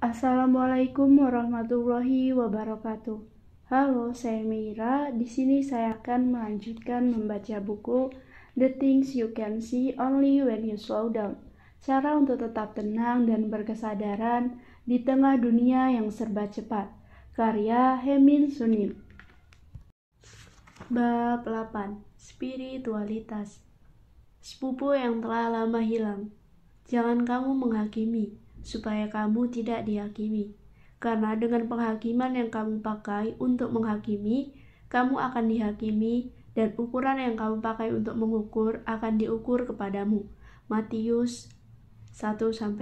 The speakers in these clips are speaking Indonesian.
Assalamualaikum warahmatullahi wabarakatuh. Halo, saya Meira. Di sini saya akan melanjutkan membaca buku The Things You Can See Only When You Slow Down. Cara untuk tetap tenang dan berkesadaran di tengah dunia yang serba cepat. Karya Hemin Sunim. Bab 8. Spiritualitas. Sepupu yang telah lama hilang. Jangan kamu menghakimi, supaya kamu tidak dihakimi. Karena dengan penghakiman yang kamu pakai untuk menghakimi, kamu akan dihakimi, dan ukuran yang kamu pakai untuk mengukur akan diukur kepadamu. Matius 1-2.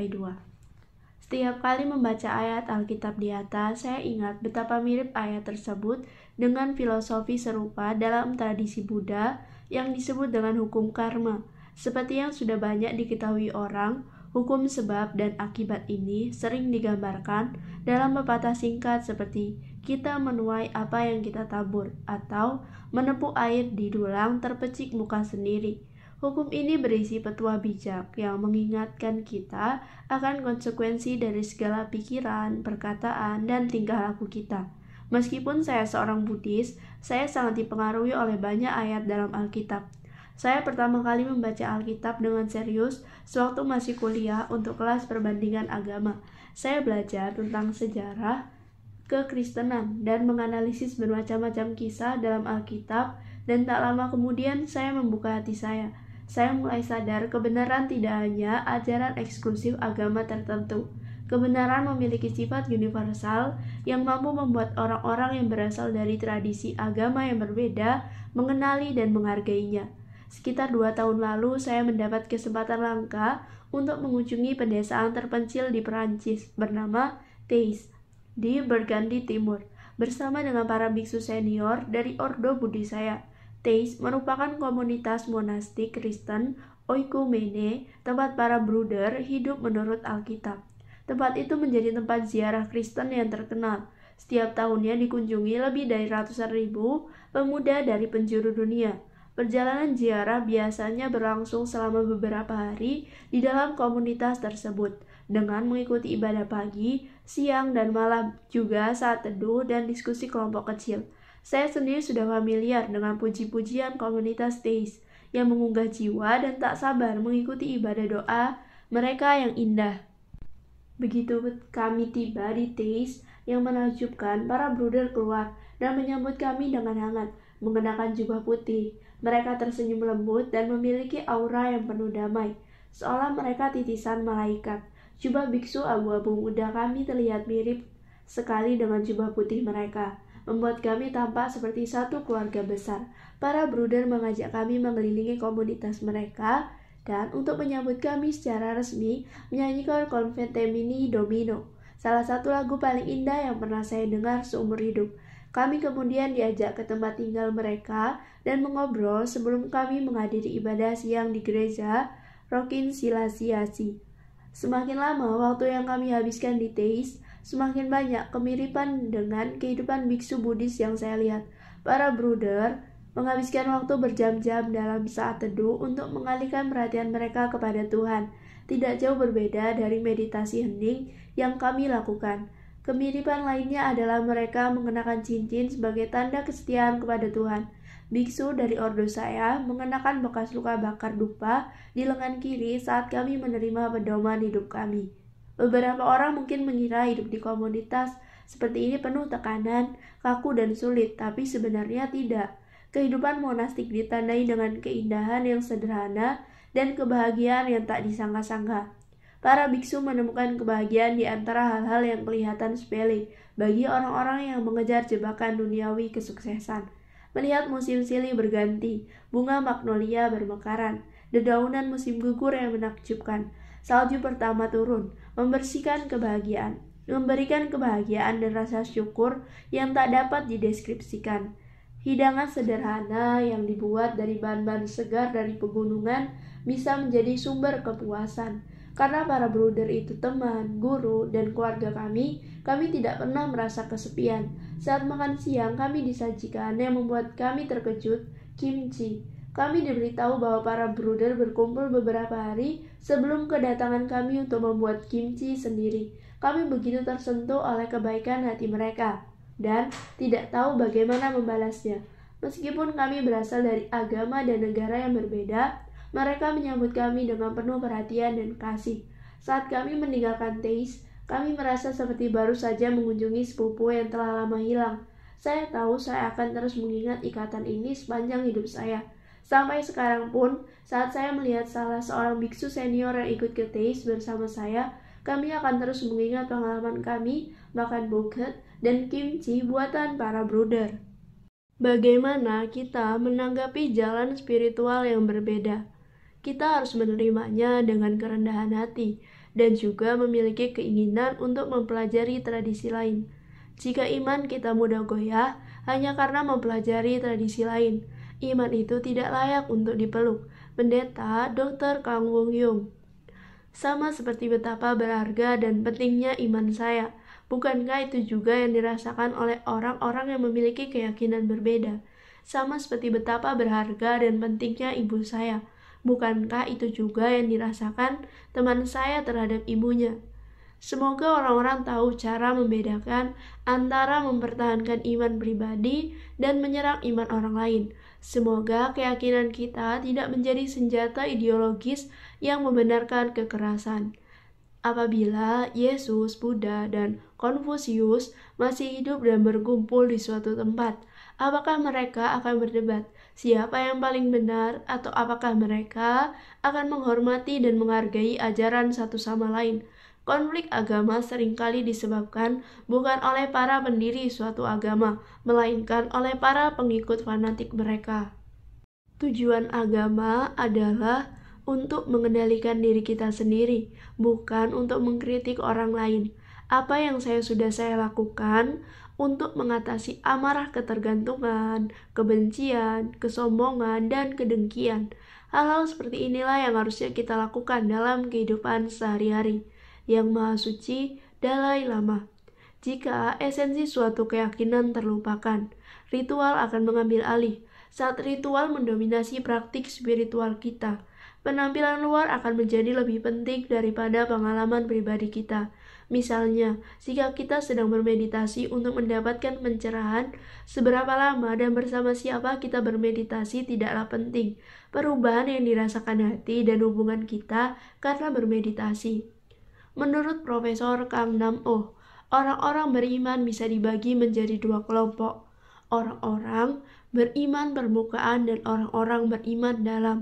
Setiap kali membaca ayat Alkitab di atas, saya ingat betapa mirip ayat tersebut dengan filosofi serupa dalam tradisi Buddha yang disebut dengan hukum karma. Seperti yang sudah banyak diketahui orang, hukum sebab dan akibat ini sering digambarkan dalam pepatah singkat seperti kita menuai apa yang kita tabur atau menepuk air di dulang terpecik muka sendiri. Hukum ini berisi petua bijak yang mengingatkan kita akan konsekuensi dari segala pikiran, perkataan, dan tingkah laku kita. Meskipun saya seorang Buddhis, saya sangat dipengaruhi oleh banyak ayat dalam Alkitab. Saya pertama kali membaca Alkitab dengan serius sewaktu masih kuliah untuk kelas perbandingan agama. Saya belajar tentang sejarah kekristenan dan menganalisis bermacam-macam kisah dalam Alkitab, dan tak lama kemudian saya membuka hati saya. Saya mulai sadar kebenaran tidak hanya ajaran eksklusif agama tertentu. Kebenaran memiliki sifat universal yang mampu membuat orang-orang yang berasal dari tradisi agama yang berbeda mengenali dan menghargainya. Sekitar 2 tahun lalu, saya mendapat kesempatan langka untuk mengunjungi pedesaan terpencil di Perancis bernama Theiss di Burgundy Timur, bersama dengan para biksu senior dari Ordo Budi saya. Theiss merupakan komunitas monastik Kristen oikumene, tempat para bruder hidup menurut Alkitab. Tempat itu menjadi tempat ziarah Kristen yang terkenal. Setiap tahunnya dikunjungi lebih dari ratusan ribu pemuda dari penjuru dunia. Perjalanan ziarah biasanya berlangsung selama beberapa hari di dalam komunitas tersebut, dengan mengikuti ibadah pagi, siang, dan malam, juga saat teduh dan diskusi kelompok kecil. Saya sendiri sudah familiar dengan puji-pujian komunitas Theiss yang mengunggah jiwa dan tak sabar mengikuti ibadah doa mereka yang indah. Begitu kami tiba di Theiss yang menakjubkan, para bruder keluar dan menyambut kami dengan hangat, mengenakan jubah putih. Mereka tersenyum lembut dan memiliki aura yang penuh damai, seolah mereka titisan malaikat. Jubah biksu abu-abu muda kami terlihat mirip sekali dengan jubah putih mereka, membuat kami tampak seperti satu keluarga besar. Para bruder mengajak kami mengelilingi komunitas mereka dan untuk menyambut kami secara resmi menyanyikan Conventemini Domino, salah satu lagu paling indah yang pernah saya dengar seumur hidup. Kami kemudian diajak ke tempat tinggal mereka dan mengobrol sebelum kami menghadiri ibadah siang di gereja Rokin-Silasiasi. Semakin lama waktu yang kami habiskan di Theiss, semakin banyak kemiripan dengan kehidupan biksu Buddhis yang saya lihat. Para bruder menghabiskan waktu berjam-jam dalam saat teduh untuk mengalihkan perhatian mereka kepada Tuhan. Tidak jauh berbeda dari meditasi hening yang kami lakukan. Kemiripan lainnya adalah mereka mengenakan cincin sebagai tanda kesetiaan kepada Tuhan. Biksu dari ordo saya mengenakan bekas luka bakar dupa di lengan kiri saat kami menerima pedoman hidup kami. Beberapa orang mungkin mengira hidup di komunitas seperti ini penuh tekanan, kaku dan sulit, tapi sebenarnya tidak. Kehidupan monastik ditandai dengan keindahan yang sederhana dan kebahagiaan yang tak disangka-sangka. Para biksu menemukan kebahagiaan di antara hal-hal yang kelihatan sepele bagi orang-orang yang mengejar jebakan duniawi kesuksesan. Melihat musim silih berganti, bunga magnolia bermekaran, dedaunan musim gugur yang menakjubkan, salju pertama turun, membersihkan kebahagiaan, memberikan kebahagiaan dan rasa syukur yang tak dapat dideskripsikan. Hidangan sederhana yang dibuat dari bahan-bahan segar dari pegunungan bisa menjadi sumber kepuasan. Karena para bruder itu teman, guru, dan keluarga kami tidak pernah merasa kesepian. Saat makan siang, kami disajikan yang membuat kami terkejut, kimchi. Kami diberitahu bahwa para bruder berkumpul beberapa hari sebelum kedatangan kami untuk membuat kimchi sendiri. kami begitu tersentuh oleh kebaikan hati mereka dan tidak tahu bagaimana membalasnya. Meskipun kami berasal dari agama dan negara yang berbeda, mereka menyambut kami dengan penuh perhatian dan kasih. Saat kami meninggalkan Teis, kami merasa seperti baru saja mengunjungi sepupu yang telah lama hilang. Saya tahu saya akan terus mengingat ikatan ini sepanjang hidup saya. Sampai sekarang pun, saat saya melihat salah seorang biksu senior yang ikut ke Teis bersama saya, kami akan terus mengingat pengalaman kami makan boket dan kimchi buatan para bruder. Bagaimana kita menanggapi jalan spiritual yang berbeda? Kita harus menerimanya dengan kerendahan hati dan juga memiliki keinginan untuk mempelajari tradisi lain. Jika iman kita mudah goyah hanya karena mempelajari tradisi lain, iman itu tidak layak untuk dipeluk. Pendeta Dr. Kang Wong Yung. Sama seperti betapa berharga dan pentingnya iman saya. Bukankah itu juga yang dirasakan oleh orang-orang yang memiliki keyakinan berbeda? Sama seperti betapa berharga dan pentingnya ibu saya. Bukankah itu juga yang dirasakan teman saya terhadap ibunya? Semoga orang-orang tahu cara membedakan antara mempertahankan iman pribadi dan menyerang iman orang lain. Semoga keyakinan kita tidak menjadi senjata ideologis yang membenarkan kekerasan. Apabila Yesus, Buddha, dan Konfusius masih hidup dan berkumpul di suatu tempat, apakah mereka akan berdebat siapa yang paling benar, atau apakah mereka akan menghormati dan menghargai ajaran satu sama lain? Konflik agama seringkali disebabkan bukan oleh para pendiri suatu agama, melainkan oleh para pengikut fanatik mereka. Tujuan agama adalah untuk mengendalikan diri kita sendiri, bukan untuk mengkritik orang lain. Apa yang sudah saya lakukan untuk mengatasi amarah, ketergantungan, kebencian, kesombongan, dan kedengkian. Hal-hal seperti inilah yang harusnya kita lakukan dalam kehidupan sehari-hari. Yang Maha Suci Dalai Lama. Jika esensi suatu keyakinan terlupakan, ritual akan mengambil alih. Saat ritual mendominasi praktik spiritual kita, penampilan luar akan menjadi lebih penting daripada pengalaman pribadi kita. Misalnya, jika kita sedang bermeditasi untuk mendapatkan pencerahan, seberapa lama dan bersama siapa kita bermeditasi tidaklah penting. Perubahan yang dirasakan hati dan hubungan kita karena bermeditasi. Menurut Profesor Kang Nam Oh, orang-orang beriman bisa dibagi menjadi dua kelompok. Orang-orang beriman permukaan dan orang-orang beriman dalam.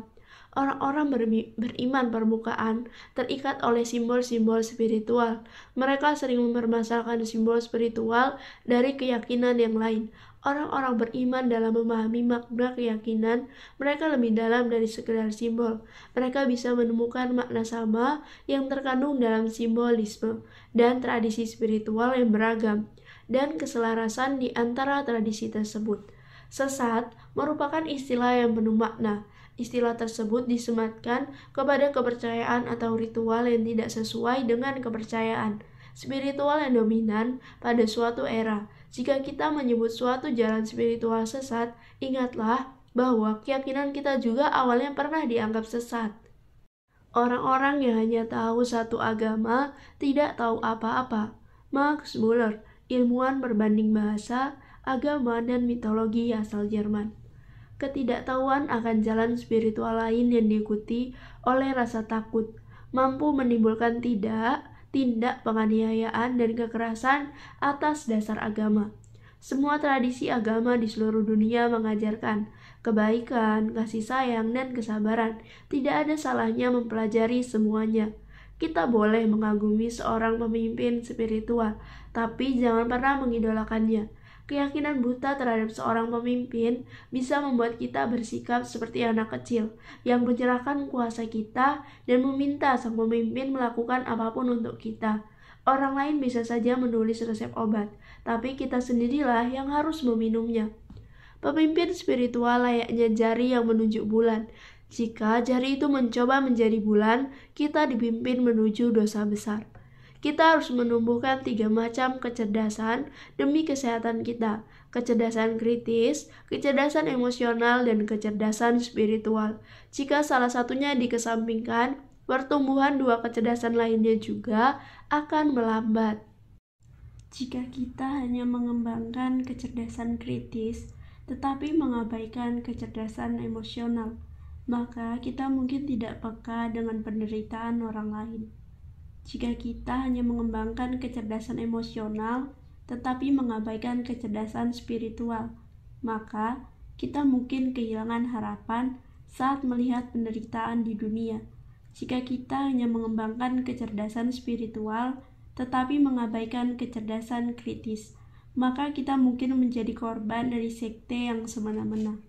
Orang-orang beriman permukaan terikat oleh simbol-simbol spiritual. Mereka sering mempermasalahkan simbol spiritual dari keyakinan yang lain. Orang-orang beriman dalam memahami makna keyakinan, mereka lebih dalam dari sekedar simbol. Mereka bisa menemukan makna sama yang terkandung dalam simbolisme dan tradisi spiritual yang beragam, dan keselarasan di antara tradisi tersebut. Sesat merupakan istilah yang penuh makna. Istilah tersebut disematkan kepada kepercayaan atau ritual yang tidak sesuai dengan kepercayaan spiritual yang dominan pada suatu era. Jika kita menyebut suatu jalan spiritual sesat, ingatlah bahwa keyakinan kita juga awalnya pernah dianggap sesat. Orang-orang yang hanya tahu satu agama tidak tahu apa-apa. Max Muller, ilmuwan berbanding bahasa, agama, dan mitologi asal Jerman. Ketidaktahuan akan jalan spiritual lain yang diikuti oleh rasa takut mampu menimbulkan tindak penganiayaan dan kekerasan atas dasar agama. Semua tradisi agama di seluruh dunia mengajarkan kebaikan, kasih sayang, dan kesabaran. Tidak ada salahnya mempelajari semuanya. Kita boleh mengagumi seorang pemimpin spiritual, tapi jangan pernah mengidolakannya. Keyakinan buta terhadap seorang pemimpin bisa membuat kita bersikap seperti anak kecil yang menyerahkan kuasa kita dan meminta sang pemimpin melakukan apapun untuk kita. Orang lain bisa saja menulis resep obat, tapi kita sendirilah yang harus meminumnya. Pemimpin spiritual layaknya jari yang menunjuk bulan. Jika jari itu mencoba menjadi bulan, kita dipimpin menuju dosa besar. Kita harus menumbuhkan 3 macam kecerdasan demi kesehatan kita. Kecerdasan kritis, kecerdasan emosional, dan kecerdasan spiritual. Jika salah satunya dikesampingkan, pertumbuhan dua kecerdasan lainnya juga akan melambat. Jika kita hanya mengembangkan kecerdasan kritis, tetapi mengabaikan kecerdasan emosional, maka kita mungkin tidak peka dengan penderitaan orang lain. Jika kita hanya mengembangkan kecerdasan emosional, tetapi mengabaikan kecerdasan spiritual, maka kita mungkin kehilangan harapan saat melihat penderitaan di dunia. Jika kita hanya mengembangkan kecerdasan spiritual, tetapi mengabaikan kecerdasan kritis, maka kita mungkin menjadi korban dari sekte yang semena-mena.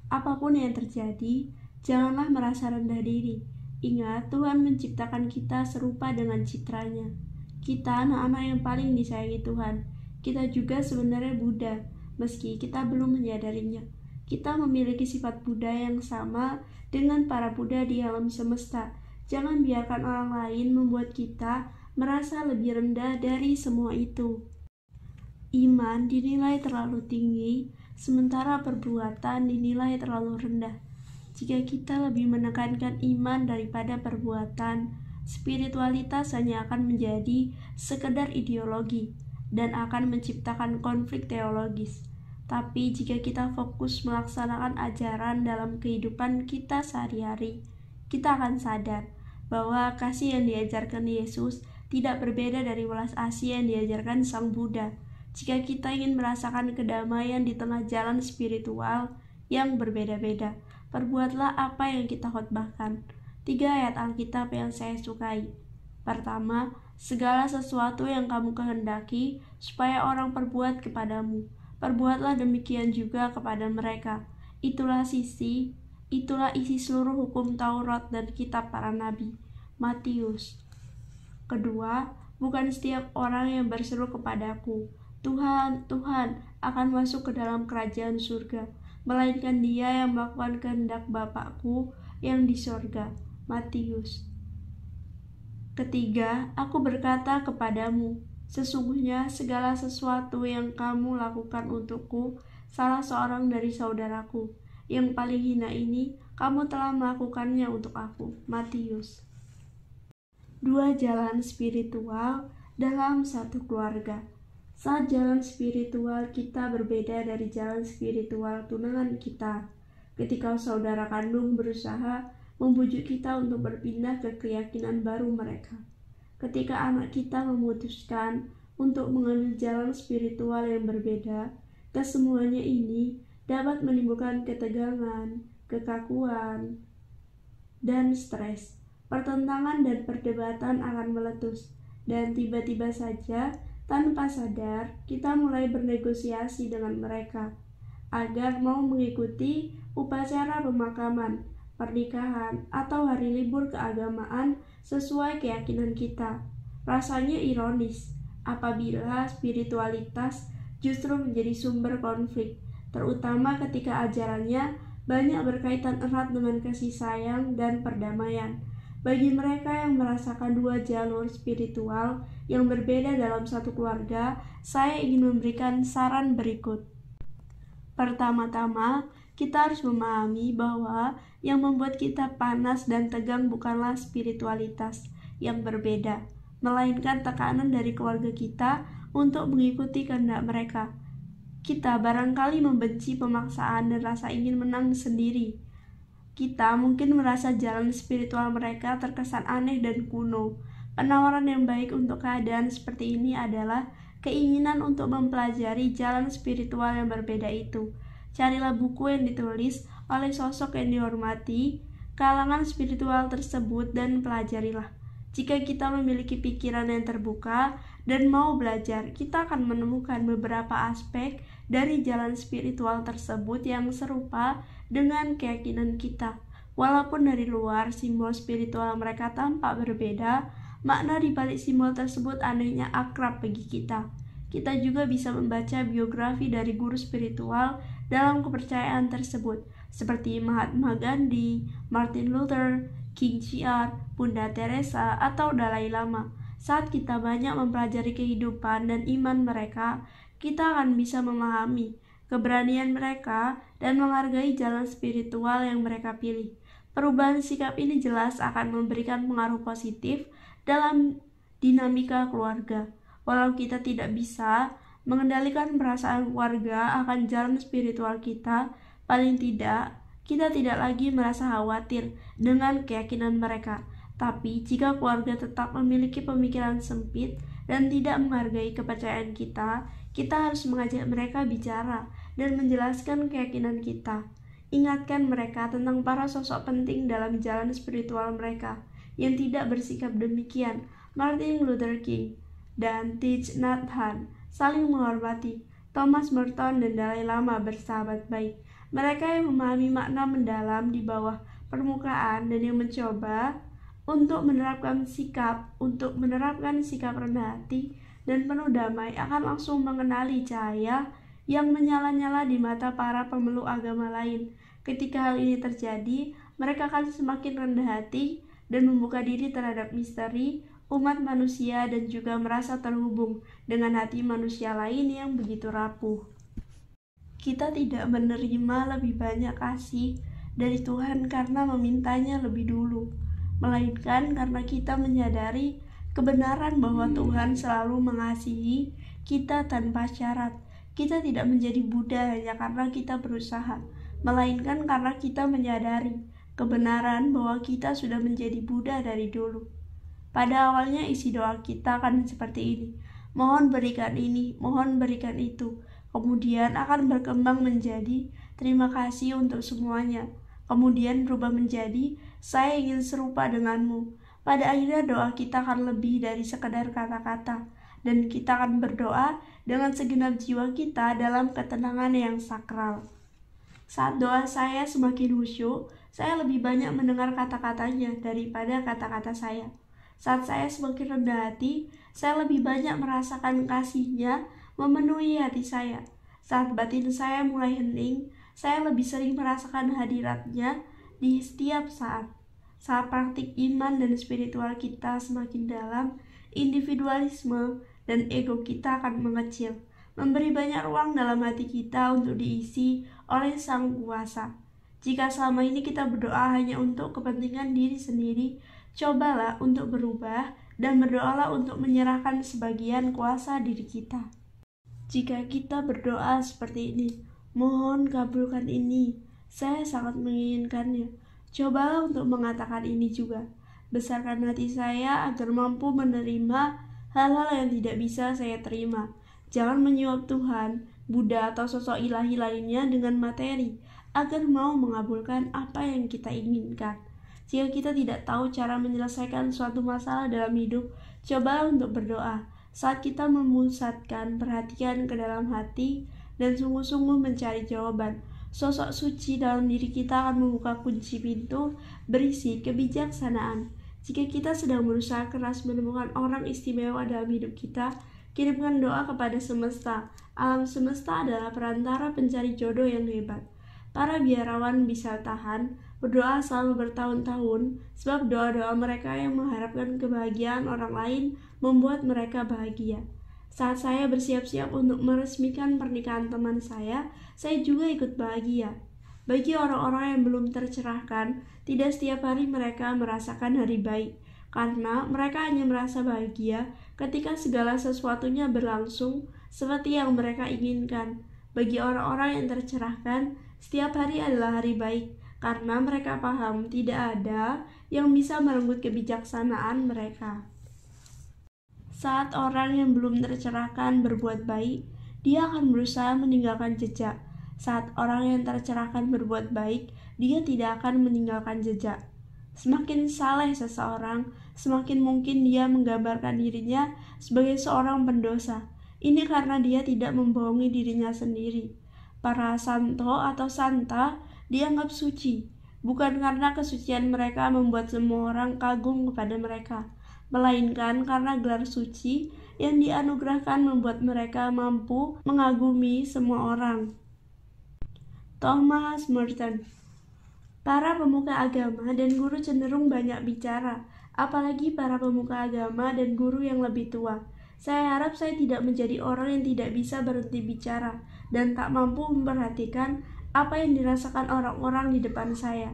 Apapun yang terjadi, janganlah merasa rendah diri. Ingat, Tuhan menciptakan kita serupa dengan citranya. Kita anak-anak yang paling disayangi Tuhan. Kita juga sebenarnya Buddha, meski kita belum menyadarinya. Kita memiliki sifat Buddha yang sama dengan para Buddha di alam semesta. Jangan biarkan orang lain membuat kita merasa lebih rendah dari semua itu. Iman dinilai terlalu tinggi, sementara perbuatan dinilai terlalu rendah. Jika kita lebih menekankan iman daripada perbuatan, spiritualitas hanya akan menjadi sekedar ideologi dan akan menciptakan konflik teologis. Tapi jika kita fokus melaksanakan ajaran dalam kehidupan kita sehari-hari, kita akan sadar bahwa kasih yang diajarkan Yesus tidak berbeda dari welas asih yang diajarkan Sang Buddha. Jika kita ingin merasakan kedamaian di tengah jalan spiritual yang berbeda-beda, perbuatlah apa yang kita khotbahkan. 3 ayat Alkitab yang saya sukai. Pertama, segala sesuatu yang kamu kehendaki supaya orang perbuat kepadamu, perbuatlah demikian juga kepada mereka. Itulah isi seluruh hukum Taurat dan kitab para nabi. Matius. Kedua, bukan setiap orang yang berseru kepadaku, Tuhan, Tuhan, akan masuk ke dalam kerajaan surga, melainkan dia yang melakukan kehendak Bapakku yang di sorga. Matius. Ketiga, aku berkata kepadamu, sesungguhnya segala sesuatu yang kamu lakukan untukku, salah seorang dari saudaraku, yang paling hina ini, kamu telah melakukannya untuk aku. Matius. 2 jalan spiritual dalam satu keluarga. Saat jalan spiritual kita berbeda dari jalan spiritual tunangan kita. Ketika saudara kandung berusaha membujuk kita untuk berpindah ke keyakinan baru mereka. Ketika anak kita memutuskan untuk mengambil jalan spiritual yang berbeda, kesemuanya ini dapat menimbulkan ketegangan, kekakuan, dan stres. Pertentangan dan perdebatan akan meletus, dan tiba-tiba saja, tanpa sadar, kita mulai bernegosiasi dengan mereka agar mau mengikuti upacara pemakaman, pernikahan, atau hari libur keagamaan sesuai keyakinan kita. Rasanya ironis apabila spiritualitas justru menjadi sumber konflik, terutama ketika ajarannya banyak berkaitan erat dengan kasih sayang dan perdamaian. Bagi mereka yang merasakan 2 jalur spiritual yang berbeda dalam satu keluarga, saya ingin memberikan saran berikut. Pertama-tama, kita harus memahami bahwa yang membuat kita panas dan tegang bukanlah spiritualitas yang berbeda, melainkan tekanan dari keluarga kita untuk mengikuti kehendak mereka. Kita barangkali membenci pemaksaan dan rasa ingin menang sendiri. Kita mungkin merasa jalan spiritual mereka terkesan aneh dan kuno. Penawaran yang baik untuk keadaan seperti ini adalah keinginan untuk mempelajari jalan spiritual yang berbeda itu. Carilah buku yang ditulis oleh sosok yang dihormati kalangan spiritual tersebut dan pelajarilah. Jika kita memiliki pikiran yang terbuka dan mau belajar, kita akan menemukan beberapa aspek dari jalan spiritual tersebut yang serupa dengan keyakinan kita. Walaupun dari luar simbol spiritual mereka tampak berbeda, makna di balik simbol tersebut anehnya akrab bagi kita. Kita juga bisa membaca biografi dari guru spiritual dalam kepercayaan tersebut, seperti Mahatma Gandhi, Martin Luther, King Chiar, Bunda Teresa, atau Dalai Lama. Saat kita banyak mempelajari kehidupan dan iman mereka, kita akan bisa memahami keberanian mereka dan menghargai jalan spiritual yang mereka pilih. Perubahan sikap ini jelas akan memberikan pengaruh positif dalam dinamika keluarga. Walau kita tidak bisa mengendalikan perasaan keluarga akan jalan spiritual kita, paling tidak kita tidak lagi merasa khawatir dengan keyakinan mereka. Tapi jika keluarga tetap memiliki pemikiran sempit dan tidak menghargai kepercayaan kita harus mengajak mereka bicara dan menjelaskan keyakinan kita. Ingatkan mereka tentang para sosok penting dalam jalan spiritual mereka yang tidak bersikap demikian. Martin Luther King dan Thich Nhat Hanh saling menghormati. Thomas Merton dan Dalai Lama bersahabat baik. Mereka yang memahami makna mendalam di bawah permukaan dan yang mencoba untuk menerapkan sikap rendah hati dan penuh damai akan langsung mengenali cahaya yang menyala-nyala di mata para pemeluk agama lain. Ketika hal ini terjadi, mereka akan semakin rendah hati dan membuka diri terhadap misteri umat manusia dan juga merasa terhubung dengan hati manusia lain yang begitu rapuh. Kita tidak menerima lebih banyak kasih dari Tuhan karena memintanya lebih dulu, melainkan karena kita menyadari kebenaran bahwa Tuhan selalu mengasihi kita tanpa syarat. Kita tidak menjadi Buddha hanya karena kita berusaha, melainkan karena kita menyadari kebenaran bahwa kita sudah menjadi Buddha dari dulu. Pada awalnya isi doa kita akan seperti ini: mohon berikan ini, mohon berikan itu. Kemudian akan berkembang menjadi terima kasih untuk semuanya. Kemudian berubah menjadi saya ingin serupa denganmu. Pada akhirnya doa kita akan lebih dari sekadar kata-kata, dan kita akan berdoa dengan segenap jiwa kita dalam ketenangan yang sakral. Saat doa saya semakin khusyuk, saya lebih banyak mendengar kata-katanya daripada kata-kata saya. Saat saya semakin rendah hati, saya lebih banyak merasakan kasih-Nya memenuhi hati saya. Saat batin saya mulai hening, saya lebih sering merasakan hadirat-Nya di setiap saat. Saat praktik iman dan spiritual kita semakin dalam, individualisme dan ego kita akan mengecil, memberi banyak ruang dalam hati kita untuk diisi oleh Sang Kuasa. Jika selama ini kita berdoa hanya untuk kepentingan diri sendiri, cobalah untuk berubah dan berdoalah untuk menyerahkan sebagian kuasa diri kita. Jika kita berdoa seperti ini, mohon kabulkan ini, saya sangat menginginkannya. Cobalah untuk mengatakan ini juga. Besarkan hati saya agar mampu menerima hal-hal yang tidak bisa saya terima. Jangan menyuap Tuhan, Buddha atau sosok ilahi lainnya dengan materi, agar mau mengabulkan apa yang kita inginkan. Jika kita tidak tahu cara menyelesaikan suatu masalah dalam hidup, cobalah untuk berdoa. Saat kita memusatkan perhatian ke dalam hati dan sungguh-sungguh mencari jawaban, sosok suci dalam diri kita akan membuka kunci pintu berisi kebijaksanaan. Jika kita sedang berusaha keras menemukan orang istimewa dalam hidup kita, kirimkan doa kepada semesta. Alam semesta adalah perantara pencari jodoh yang hebat. Para biarawan bisa tahan berdoa selama bertahun-tahun, sebab doa-doa mereka yang mengharapkan kebahagiaan orang lain membuat mereka bahagia. Saat saya bersiap-siap untuk meresmikan pernikahan teman saya juga ikut bahagia. Bagi orang-orang yang belum tercerahkan, tidak setiap hari mereka merasakan hari baik, karena mereka hanya merasa bahagia ketika segala sesuatunya berlangsung seperti yang mereka inginkan. Bagi orang-orang yang tercerahkan, setiap hari adalah hari baik, karena mereka paham tidak ada yang bisa merenggut kebijaksanaan mereka. Saat orang yang belum tercerahkan berbuat baik, dia akan berusaha meninggalkan jejak. Saat orang yang tercerahkan berbuat baik, dia tidak akan meninggalkan jejak. Semakin saleh seseorang, semakin mungkin dia menggambarkan dirinya sebagai seorang pendosa. Ini karena dia tidak membohongi dirinya sendiri. Para santo atau santa dianggap suci, bukan karena kesucian mereka membuat semua orang kagum kepada mereka, melainkan karena gelar suci yang dianugerahkan membuat mereka mampu mengagumi semua orang. Thomas Merton. Para pemuka agama dan guru cenderung banyak bicara, apalagi para pemuka agama dan guru yang lebih tua. Saya harap saya tidak menjadi orang yang tidak bisa berhenti bicara dan tak mampu memperhatikan apa yang dirasakan orang-orang di depan saya.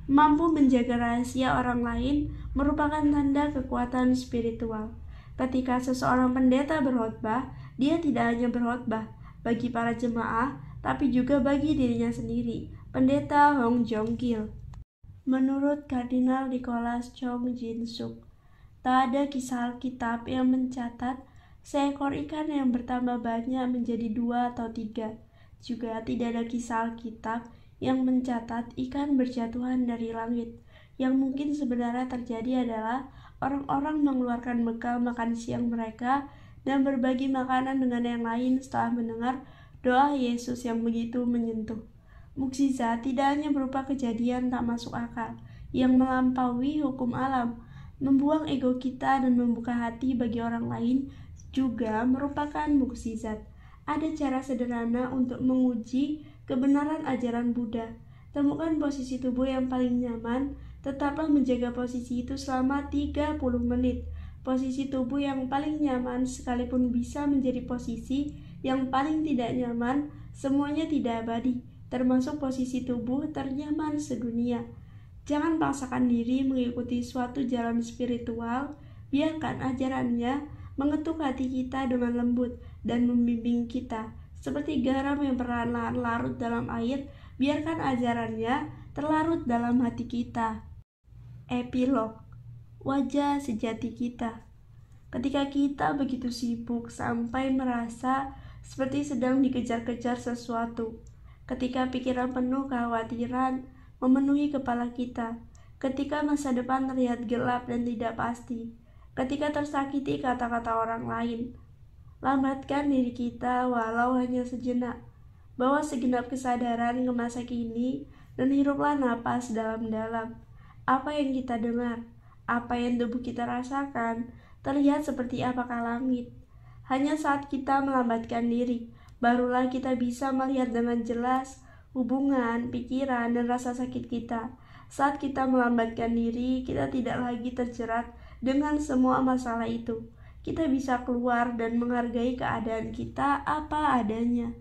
Mampu menjaga rahasia orang lain merupakan tanda kekuatan spiritual. Ketika seseorang pendeta berkhotbah, dia tidak hanya berkhotbah bagi para jemaah, tapi juga bagi dirinya sendiri. Pendeta Hong Jong Kil. Menurut Kardinal Nicholas Chong Jin Suk, tak ada kisah Alkitab yang mencatat seekor ikan yang bertambah banyak menjadi 2 atau 3. Juga tidak ada kisah Alkitab yang mencatat ikan berjatuhan dari langit. Yang mungkin sebenarnya terjadi adalah orang-orang mengeluarkan bekal makan siang mereka dan berbagi makanan dengan yang lain setelah mendengar doa Yesus yang begitu menyentuh. Mukjizat tidak hanya berupa kejadian tak masuk akal yang melampaui hukum alam, membuang ego kita dan membuka hati bagi orang lain juga merupakan mukjizat. Ada cara sederhana untuk menguji kebenaran ajaran Buddha. Temukan posisi tubuh yang paling nyaman, tetaplah menjaga posisi itu selama 30 menit. Posisi tubuh yang paling nyaman sekalipun bisa menjadi posisi yang paling tidak nyaman, semuanya tidak abadi, termasuk posisi tubuh ternyaman sedunia. Jangan paksakan diri mengikuti suatu jalan spiritual, biarkan ajarannya mengetuk hati kita dengan lembut dan membimbing kita. Seperti garam yang perlahan-lahan larut dalam air, biarkan ajarannya terlarut dalam hati kita. Epilog. Wajah sejati kita. Ketika kita begitu sibuk sampai merasa seperti sedang dikejar-kejar sesuatu, ketika pikiran penuh kekhawatiran memenuhi kepala kita, ketika masa depan terlihat gelap dan tidak pasti, ketika tersakiti kata-kata orang lain, lambatkan diri kita walau hanya sejenak. Bawa segenap kesadaran ke masa kini dan hiruplah napas dalam-dalam. Apa yang kita dengar, apa yang tubuh kita rasakan, terlihat seperti apakah langit. Hanya saat kita melambatkan diri, barulah kita bisa melihat dengan jelas hubungan, pikiran, dan rasa sakit kita. Saat kita melambatkan diri, kita tidak lagi terjerat dengan semua masalah itu. Kita bisa keluar dan menghargai keadaan kita apa adanya.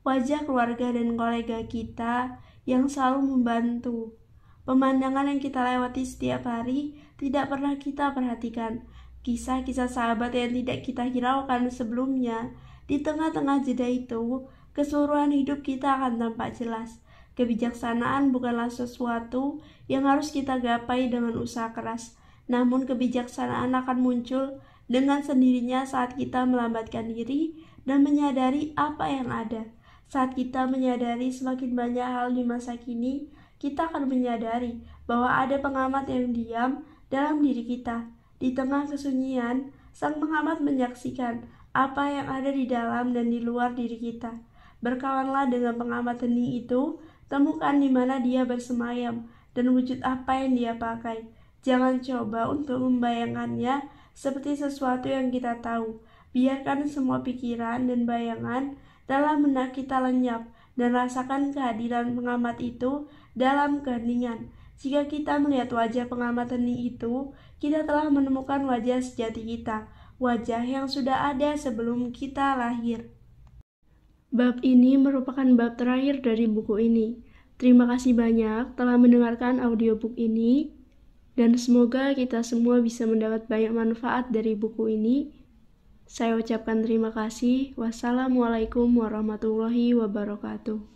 Wajah keluarga dan kolega kita yang selalu membantu. Pemandangan yang kita lewati setiap hari tidak pernah kita perhatikan. Kisah-kisah sahabat yang tidak kita hiraukan sebelumnya. Di tengah-tengah jeda itu, keseluruhan hidup kita akan tampak jelas. Kebijaksanaan bukanlah sesuatu yang harus kita gapai dengan usaha keras. Namun kebijaksanaan akan muncul dengan sendirinya saat kita melambatkan diri dan menyadari apa yang ada. Saat kita menyadari semakin banyak hal di masa kini, kita akan menyadari bahwa ada pengamat yang diam dalam diri kita. Di tengah kesunyian, sang pengamat menyaksikan apa yang ada di dalam dan di luar diri kita. Berkawanlah dengan pengamat hening itu, temukan di mana dia bersemayam dan wujud apa yang dia pakai. Jangan coba untuk membayangkannya seperti sesuatu yang kita tahu. Biarkan semua pikiran dan bayangan dalam benak kita lenyap dan rasakan kehadiran pengamat itu dalam keheningan. Jika kita melihat wajah pengamat hening itu, kita telah menemukan wajah sejati kita, wajah yang sudah ada sebelum kita lahir. Bab ini merupakan bab terakhir dari buku ini. Terima kasih banyak telah mendengarkan audiobook ini, dan semoga kita semua bisa mendapat banyak manfaat dari buku ini. Saya ucapkan terima kasih. Wassalamualaikum warahmatullahi wabarakatuh.